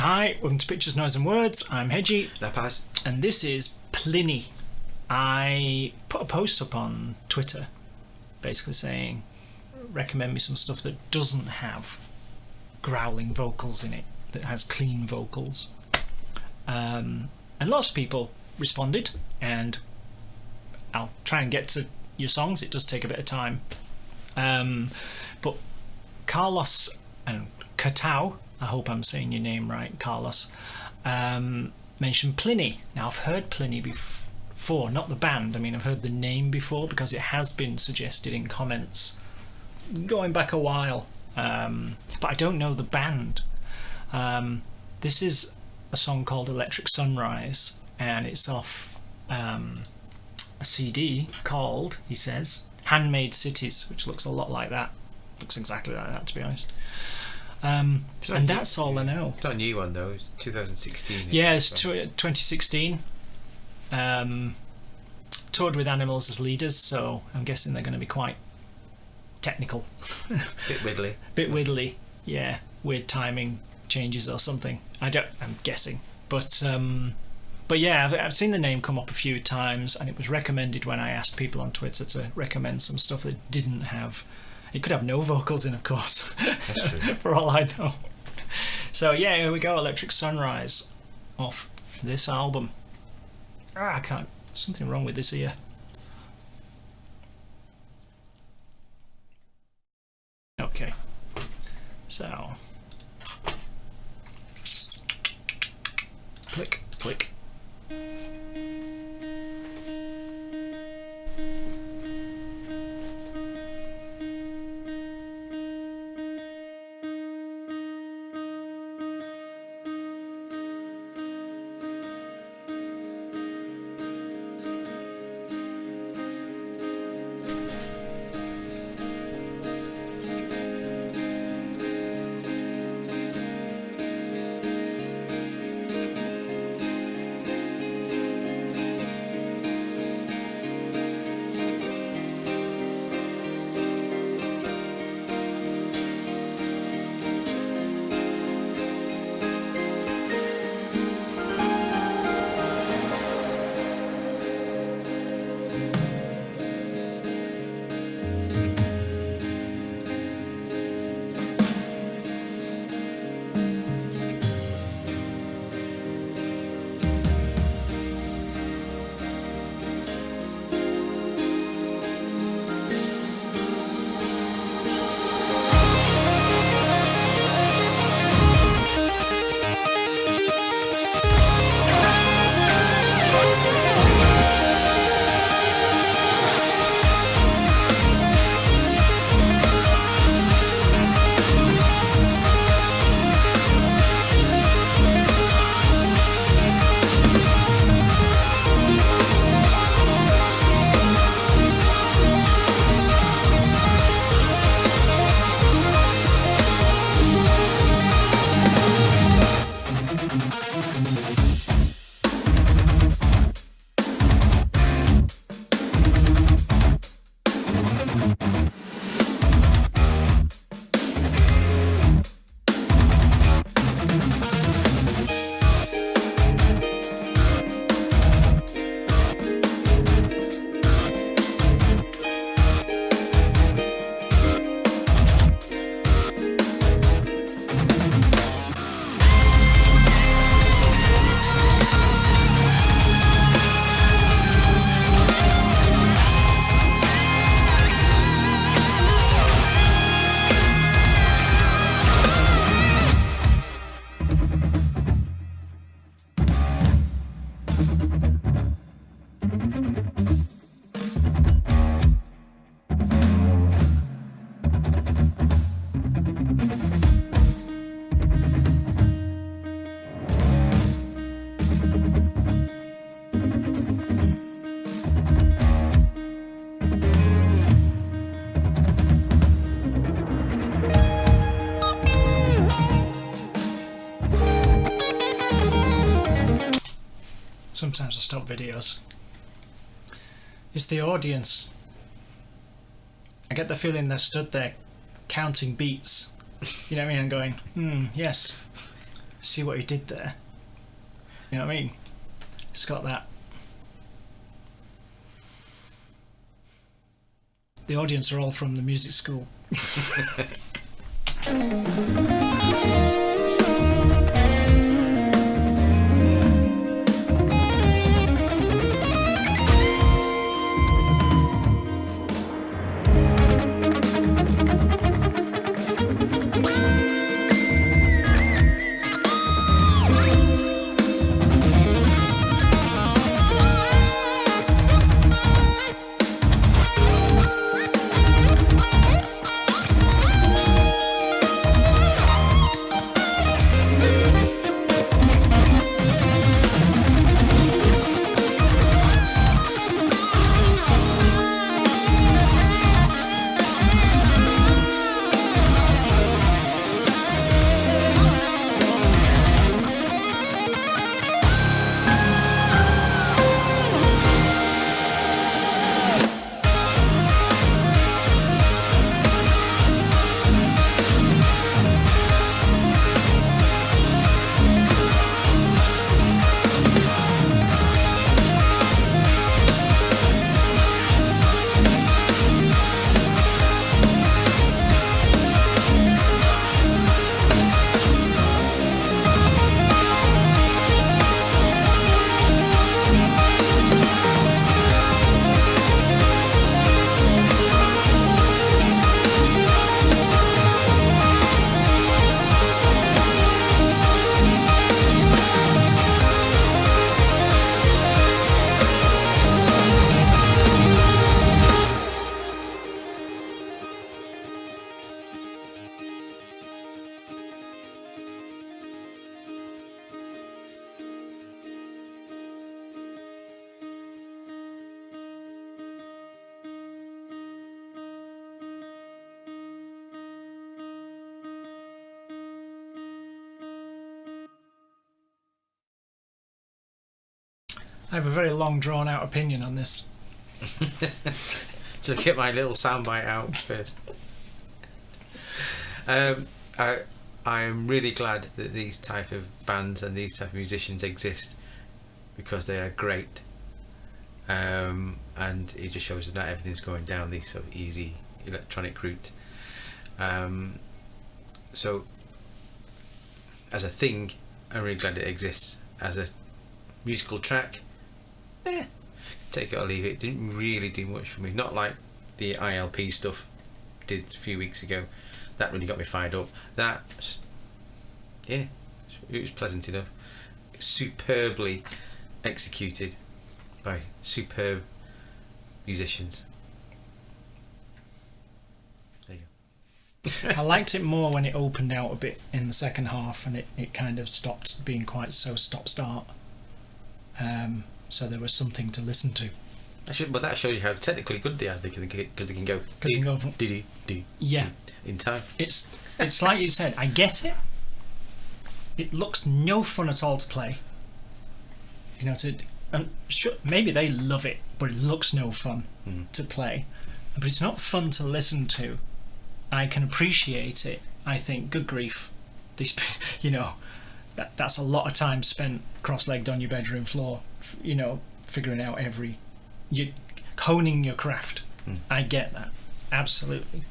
Hi, welcome to Pictures, Noise and Words. I'm Hedgy. No, Paz. And this is Plini. I put a post up on Twitter basically saying recommend me some stuff that doesn't have growling vocals in it, that has clean vocals. And lots of people responded, and I'll try and get to your songs. It does take a bit of time. But Carlos and Catau, I hope I'm saying your name right, Carlos, mentioned Plini. Now, I've heard Plini before, not the band. I mean, I've heard the name before because it has been suggested in comments going back a while. But I don't know the band. This is a song called Electric Sunrise, and it's off a CD called, he says, Handmade Cities, which looks a lot like that. Looks exactly like that, to be honest. And that's all I know. It's not a new one though. It's 2016. Yeah, it's 2016. Toured with Animals as leaders, so I'm guessing they're going to be quite technical. Bit widdly. Bit widdly. Yeah, weird timing changes or something. I'm guessing, but yeah, I've seen the name come up a few times, and it was recommended when I asked people on Twitter to recommend some stuff that didn't have. It could have no vocals in, of course. That's true. For all I know. So yeah, here we go. Electric Sunrise off this album. I can't. Something wrong with this ear. Okay. So. Click, click. Sometimes I stop videos. It's the audience. I get the feeling they're stood there counting beats. You know what I mean? I'm going, yes. See what he did there? You know what I mean? It's got that. The audience are all from the music school. I have a very long, drawn-out opinion on this. Just get my little soundbite out first. I'm really glad that these type of bands and these type of musicians exist, because they are great. And it just shows that not everything's going down this sort of easy electronic route. So, as a thing, I'm really glad it exists. As a musical track, take it or leave it. Didn't really do much for me. Not like the ILP stuff did a few weeks ago. That really got me fired up. That just, it was pleasant enough. Superbly executed by superb musicians. There you go. I liked it more when it opened out a bit in the second half, and it kind of stopped being quite so stop-start. So there was something to listen to. But that shows you how technically good they are, because they can go yeah, in time. It's like you said, I get it. It looks no fun at all to play. You know, maybe they love it, but it looks no fun to play. But it's not fun to listen to. I can appreciate it. I think, good grief, these, that's a lot of time spent cross-legged on your bedroom floor, figuring out you're honing your craft. I get that, absolutely.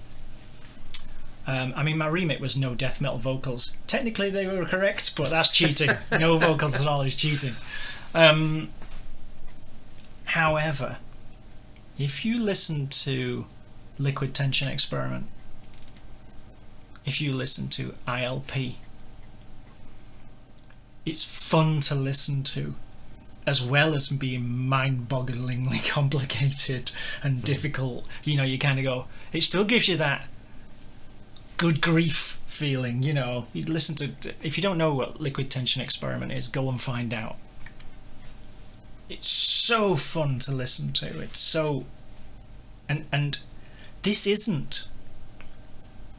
I mean, my remit was no death metal vocals. Technically they were correct, but that's cheating. No vocals at all is cheating. However, if you listen to Liquid Tension Experiment, if you listen to ILP, it's fun to listen to, as well as being mind-bogglingly complicated and difficult. You kind of go, it still gives you that good grief feeling. You listen to, if you don't know what Liquid Tension Experiment is, go and find out. It's so fun to listen to. It's so, and this isn't,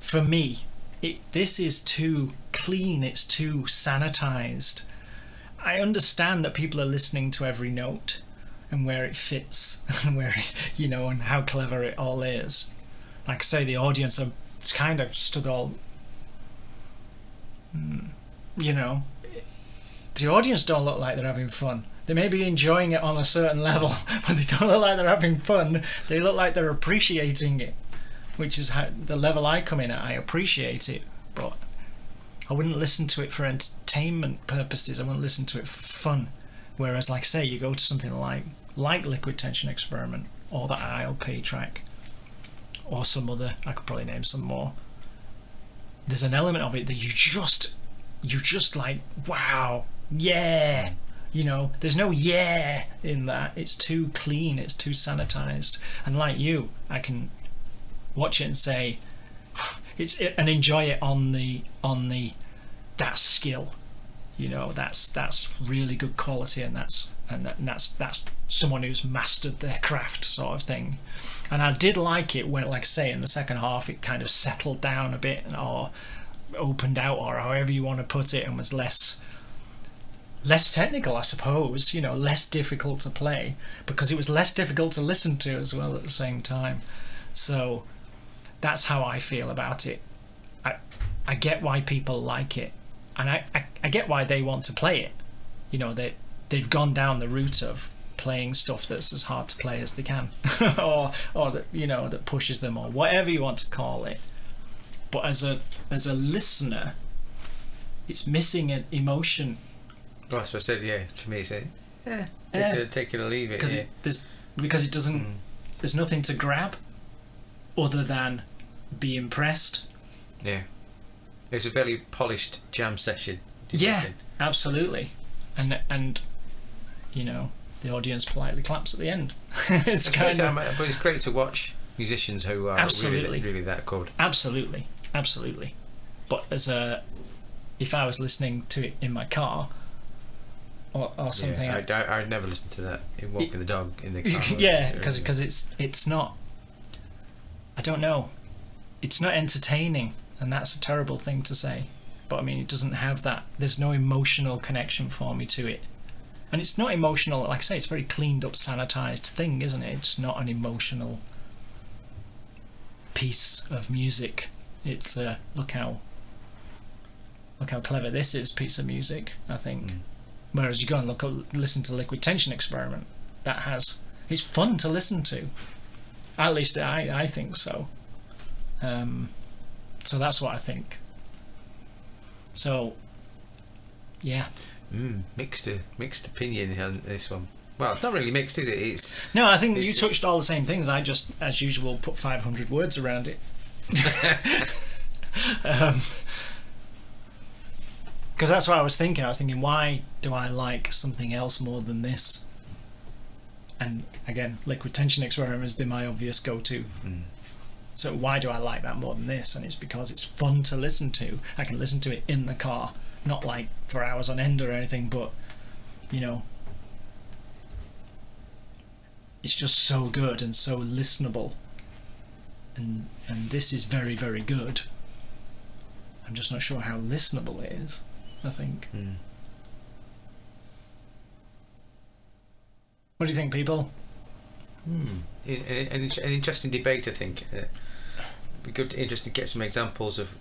for me, this is too clean, it's too sanitized. I understand that people are listening to every note and where it fits and where and how clever it all is. Like I say, the audience are kind of stood all, the audience don't look like they're having fun. They may be enjoying it on a certain level, but they don't look like they're having fun. They look like they're appreciating it, which is how the level I come in at. I appreciate it, but I wouldn't listen to it for entertainment purposes. I wouldn't listen to it for fun. Whereas, like I say, you go to something like Liquid Tension Experiment or the ILP track or some other, I could probably name some more. There's an element of it that you just like, wow, yeah. You know, there's no yeah in that. It's too clean, it's too sanitized. And like you, I can watch it and say, and enjoy it on the that's skill. You know, that's really good quality, and that's someone who's mastered their craft, sort of thing. And I did like it when, like I say, in the second half it kind of settled down a bit, or opened out, or however you want to put it, and was less technical, I suppose, you know, less difficult to play, because it was less difficult to listen to as well at the same time. So that's how I feel about it. I get why people like it, and I get why they want to play it. You know, they've gone down the route of playing stuff that's as hard to play as they can, or that, you know, that pushes them, or whatever you want to call it. But as a listener, it's missing an emotion. Well, that's what I said. Yeah, to me, say, take it or leave it. Because it doesn't. There's nothing to grab, other than be impressed. Yeah, it was a very polished jam session. Yeah, absolutely, and you know, the audience politely claps at the end. It's kind of. But it's great to watch musicians who are really that good. Absolutely. But if I was listening to it in my car or something, I'd never listen to that in walking the dog in the car. Yeah, because it's not. I don't know. It's not entertaining, and that's a terrible thing to say. But I mean, it doesn't have that. There's no emotional connection for me to it. And it's not emotional, like I say, it's a very cleaned up, sanitized thing, isn't it? It's not an emotional piece of music. It's look how clever this is, piece of music, I think. Whereas you go and listen to Liquid Tension Experiment, it's fun to listen to. At least I think so. So that's what I think. So yeah. Mixed opinion on this one. Well, it's not really mixed, is it? No, I think you touched all the same things. I just, as usual, put 500 words around it. Because that's what I was thinking. I was thinking, why do I like something else more than this? And again, Liquid Tension Experiment is my obvious go-to. So why do I like that more than this? And it's because it's fun to listen to. I can listen to it in the car. Not like for hours on end or anything, but you know, it's just so good and so listenable, and this is very, very good. I'm just not sure how listenable it is, I think. What do you think, people? An interesting debate, I think. It'd be good, interesting to get some examples of,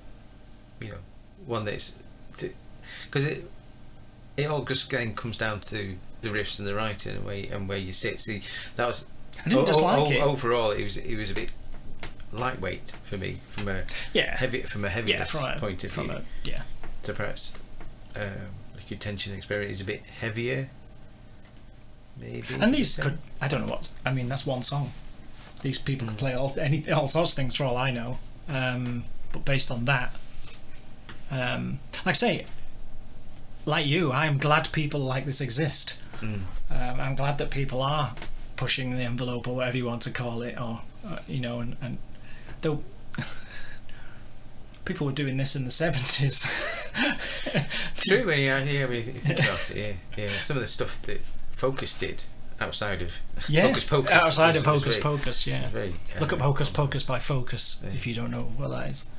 you know, one that's, because it all just again comes down to the riffs and the writing and where you sit. See, that was. I didn't dislike it. Overall, it was a bit lightweight for me from a heaviness point of view. So perhaps Liquid Tension Experiment is a bit heavier. Maybe. And these could, I don't know what. I mean, that's one song. These people can play all sorts of things for all I know. But based on that, like I say, like you, I am glad people like this exist. I'm glad that people are pushing the envelope, or whatever you want to call it, or you know, and though people were doing this in the 70s. True, think about it. Yeah. Some of the stuff that Focus did outside of Hocus Pocus. Outside of Hocus Pocus, yeah. Look up Hocus Pocus by Focus if you don't know what that is.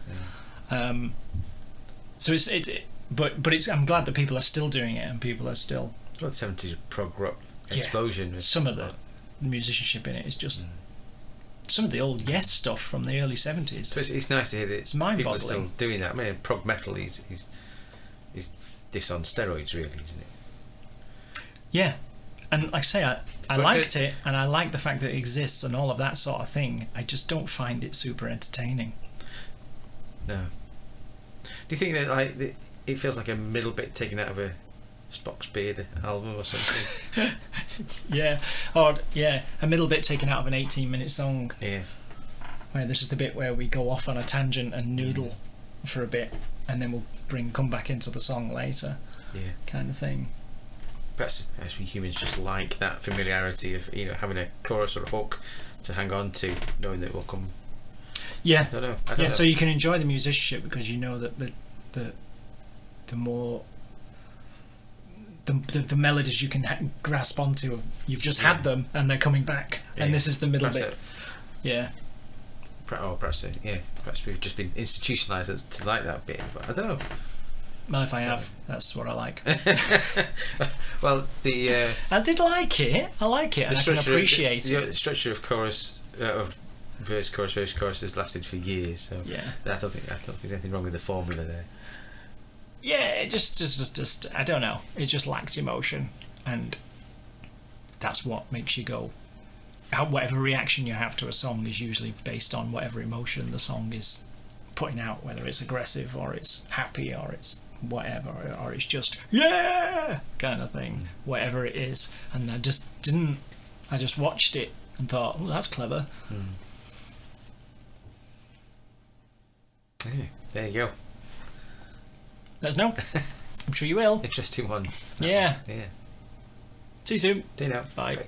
So but it's. I'm glad that people are still doing it, and people are still. Well, the 70s prog rock explosion. Some of the musicianship in it is just some of the old Yes stuff from the early 70s. So it's nice to hear that it's mind-boggling. People are still doing that. I mean, prog metal is this on steroids, really, isn't it? Yeah, and like I say, I But liked it, and I like the fact that it exists and all of that sort of thing. I just don't find it super entertaining. No. Do you think that like it feels like a middle bit taken out of a Spock's Beard album or something? Yeah, or yeah, a middle bit taken out of an 18-minute song. Yeah. Where this is the bit where we go off on a tangent and noodle for a bit, and then we'll come back into the song later. Yeah. Kind of thing. Perhaps we humans just like that familiarity of having a chorus or a hook to hang on to, knowing that it will come. Yeah. I don't know. So you can enjoy the musicianship because you know that the more the melodies you can grasp onto, you've just had them and they're coming back, and this is the middle bit. Yeah. Perhaps we've just been institutionalised to like that bit, but I don't know. Well, if I have, that's what I like. Well, I did like it. I like it, and I can appreciate it. The structure of chorus, of verse, chorus has lasted for years. So yeah, I don't think there's anything wrong with the formula there. Yeah, it just I don't know. It just lacked emotion, and that's what makes you go. Whatever reaction you have to a song is usually based on whatever emotion the song is putting out, whether it's aggressive or it's happy or it's whatever, or it's just yeah kind of thing, whatever it is. And I just watched it and thought, oh, that's clever. Anyway, there you go. Let us know. I'm sure you will. Interesting one. Yeah. Yeah. See you soon. See you now. Bye. Bye.